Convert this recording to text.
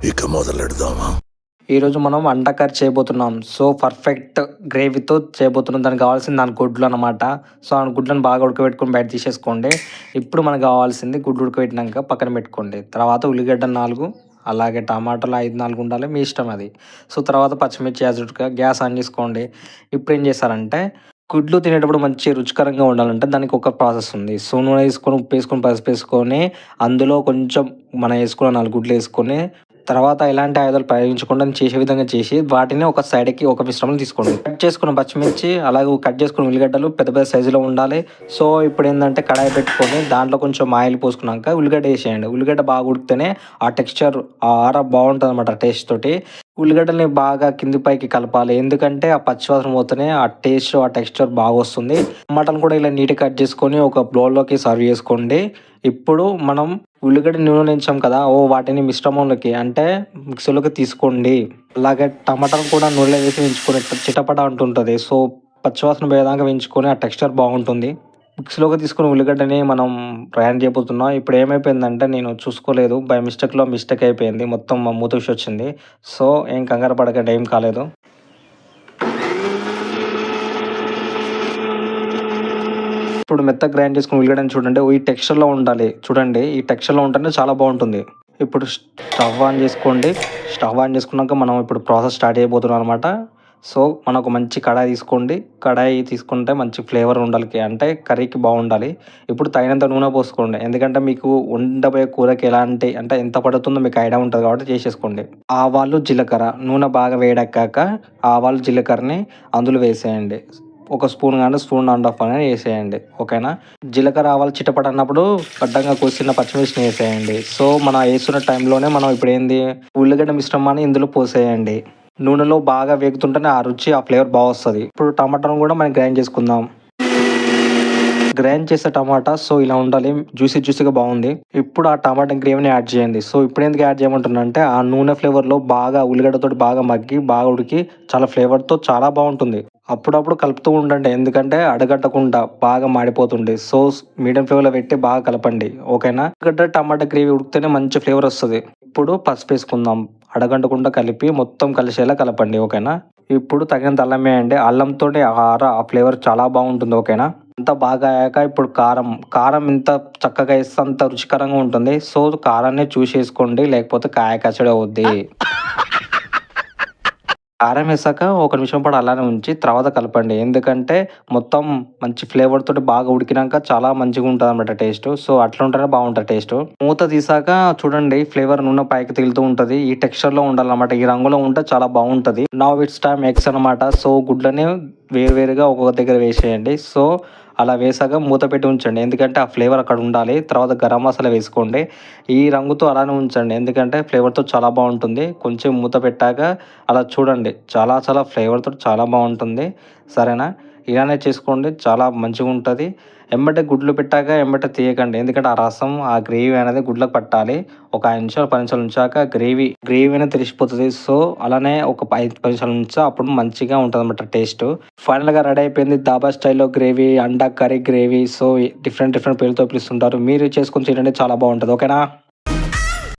ఇక మొదలెడదామా? ఈరోజు మనం అండా కర్రీ చేయబోతున్నాం. సో, పర్ఫెక్ట్ గ్రేవీతో చేయబోతున్నాం. దానికి కావాల్సింది 4 గుడ్లు అనమాట. సో, ఆ గుడ్లను బాగా ఉడకబెట్టుకొని బయట తీసేసుకోండి. ఇప్పుడు మనకు కావాల్సింది గుడ్లు ఉడకబెట్టినాక పక్కన పెట్టుకోండి. తర్వాత ఉల్లిగడ్డ 4, అలాగే టమాటాలు 5, 4 ఉండాలి. మీ ఇష్టం అది. సో, తర్వాత పచ్చిమిర్చి గ్యాస్ ఆన్ చేసుకోండి. ఇప్పుడు ఏం చేస్తారంటే గుడ్లు తినేటప్పుడు మంచి రుచికరంగా ఉండాలంటే దానికి ఒక ప్రాసెస్ ఉంది. సో, నూనె తీసుకొని, ఉప్పు వేసుకొని, పసుపు వేసుకొని అందులో కొంచెం మనం వేసుకున్న 4 గుడ్లు వేసుకొని తర్వాత ఎలాంటి ఆయుధాలు ప్రయోగించకుండా చేసే విధంగా చేసి వాటిని ఒక సైడ్‌కి ఒక మిశ్రమం తీసుకోండి. కట్ చేసుకున్న పచ్చిమిర్చి, అలాగే కట్ చేసుకున్న ఉల్లిగడ్డలు పెద్ద పెద్ద సైజులో ఉండాలి. సో, ఇప్పుడేందంటే కడాయి పెట్టుకొని దాంట్లో కొంచెం ఆయిల్ పోసుకున్నాక ఉల్లిగడ్డ ఏసేయండి. ఉల్లిగడ్డ బాగా ఉడికితేనే ఆ టెక్స్చర్ ఆ ఆర బావుంటదనమాట టేస్ట్ తోటి. ఉల్లిగడ్డల్ని బాగా కింది పైకి కలపాలి. ఎందుకంటే ఆ పచ్చివాసన పోతేనే ఆ టేస్ట్, ఆ టెక్స్చర్ బాగొస్తుంది. టమాటాను కూడా ఇలా నీట్‌గా కట్ చేసుకొని ఒక బౌల్‌లోకి సర్వ్ చేసుకోండి. ఇప్పుడు మనం ఉల్లిగడ్డ నూనెలో ఎంచాం కదా! వాటిని మిశ్రమంలోకి అంటే మిక్సీలోకి తీసుకోండి. అలాగే టమాటాను కూడా నూనెలో వేసి వేయించుకొని చిటపట అంటుంటది. సో, పచ్చివాసన పోయేదాకా వేయించుకొని ఆ టెక్స్చర్ బాగుంటుంది. మిక్సీలోకి తీసుకున్న ఉల్లిగడ్డని మనం గ్రైండ్ చేయబోతున్నాం. ఇప్పుడు ఏమైపోయిందంటే నేను చూసుకోలేదు. బై మిస్టేక్‌లో మిస్టేక్ అయిపోయింది. మొత్తం మూత వచ్చింది. సో, ఏం కంగారు పడకండి, ఏం కాలేదు. ఇప్పుడు మెత్తగా గ్రైండ్ చేసుకున్న ఉల్లిగడ్డని చూడండి. ఈ టెక్స్చర్‌లో ఉండాలి. చూడండి, ఈ టెక్స్చర్‌లో ఉంటేనే చాలా బాగుంటుంది. ఇప్పుడు స్టవ్ ఆన్ చేసుకోండి. స్టవ్ ఆన్ చేసుకున్నాక మనం ఇప్పుడు ప్రాసెస్ స్టార్ట్ చేయబోతున్నాం అనమాట. సో, మనం ఒక మంచి కడాయి తీసుకోండి. కడాయి తీసుకుంటే మంచి ఫ్లేవర్ ఉండాలి. అంటే కర్రీకి బాగుండాలి. ఇప్పుడు తగినంత నూనె పోసుకోండి. ఎందుకంటే మీకు వండబోయే కూరకి ఎలాంటి అంటే ఎంత పడుతుందో మీకు ఐడియా ఉంటది కాబట్టి చేసేసుకోండి. ఆవాలు, జీలకర్ర నూనె బాగా వేడెక్కాక ఆవాలు, జీలకర్రని అందులో వేసేయండి. ఒక స్పూన్ గాని, స్పూన్ అండ్ హాఫ్ అనేది ఏసేయండి. ఓకేనా? జీలకర్ర, ఆవాలు చిటపట అన్నప్పుడు గడ్డంగా కోసిన పచ్చిమిర్చిని ఏసేయండి. సో, మనం ఏస్తున్న టైంలోనే మనం ఇప్పుడేంది ఉల్లిగడ్డ మిశ్రమాన్ని ఇందులో పోసేయండి. నూనెలో బాగా వేగుతుంటేనే ఆ రుచి, ఆ ఫ్లేవర్ బాగొస్తది. ఇప్పుడు టమాటాను కూడా మనం గ్రైండ్ చేసుకుందాం. గ్రైండ్ చేసే టమాటా సో, ఇలా ఉండాలి. జ్యూసీగా బాగుంది. ఇప్పుడు ఆ టమాటా గ్రేవీని యాడ్ చేయండి. సో, ఇప్పుడెందుకు యాడ్ చేయమంటున్నా అంటే ఆ నూనె ఫ్లేవర్‌లో బాగా ఉల్లిగడ్డతోటి బాగా మగ్గి, బాగా ఉడికి చాలా ఫ్లేవర్‌తో చాలా బాగుంటుంది. అప్పుడప్పుడు కలుపుతూ ఉండండి. ఎందుకంటే అడగట్టకుండా బాగా మాడిపోతుంది. సో, మీడియం ఫ్లేమ్‌లో పెట్టి బాగా కలపండి. ఓకేనా? ఉల్లిగడ్డ, టమాటా గ్రేవీ ఉడికితేనే మంచి ఫ్లేవర్ వస్తది. ఇప్పుడు పసుపేసుకుందాం. అడగంటకుండా కలిపి మొత్తం కలిసేలా కలపండి. ఓకేనా? ఇప్పుడు తగినంత అల్లం వేయండి. అల్లంతోటి ఆ ఫ్లేవర్ చాలా బాగుంటుంది. ఓకేనా? అంతా బాగా అయ్యాక ఇప్పుడు కారం ఎంత చక్కగా ఏస్తే అంత రుచికరంగా ఉంటుంది. సో, కారాన్ని చూసేసుకోండి. లేకపోతే కాయ కచడి అవుద్ది. కారం వేసాక ఒక నిమిషం పాటు అలానే ఉంచి తర్వాత కలపండి. ఎందుకంటే మొత్తం మంచి ఫ్లేవర్ తోటి బాగా ఉడికినాక చాలా మంచిగా ఉంటదనమాట టేస్ట్. సో, అట్లా ఉంటేనే బాగుంటది టేస్ట్. మూత తీసాక చూడండి ఫ్లేవర్ నూనె పైకి తేలుతూ ఉంటది. ఈ టెక్స్చర్‌లో ఉండాలన్నమాట. ఈ రంగులో ఉంటే చాలా బాగుంటది. నౌ ఇట్స్ టైమ్ ఎగ్స్ అనమాట. సో, గుడ్లని వేరువేరుగా ఒక్కొక్క దగ్గర వేసేయండి. సో, అలా వేసాక మూత పెట్టి ఉంచండి. ఎందుకంటే ఆ ఫ్లేవర్ అక్కడ ఉండాలి. తర్వాత గరం మసాలా వేసుకోండి. ఈ రంగుతో అలానే ఉంచండి. ఎందుకంటే ఫ్లేవర్‌తో చాలా బాగుంటుంది. కొంచెం మూత పెట్టాక అలా చూడండి. చాలా ఫ్లేవర్‌తో చాలా బాగుంటుంది. సరేనా? ఇలానే చేసుకోండి. చాలా మంచిగుంటది. ఎమ్మటే గుడ్లు పెట్టాక ఎమ్మటే తీయకండి. ఎందుకంటే ఆ రసం, ఆ గ్రేవీ అనేది గుడ్లకు పట్టాలి. ఒక 5 నిమిషాలు, 10 నిమిషాలు ఉంచాక గ్రేవీ అనేది తెలిసిపోతది. సో, అలానే ఒక 5, 10 నిమిషాలు ఉంచితే అప్పుడు మంచిగా ఉంటదనమాట టేస్ట్. ఫైనల్‌గా రెడీ అయిపోయింది. దాబా స్టైల్‌లో గ్రేవీ, అండా కర్రీ గ్రేవీ. సో, డిఫరెంట్ పేర్లతో పిలుస్తుంటారు. మీరు చేసుకొని తినండి, చాలా బాగుంటది. ఓకేనా?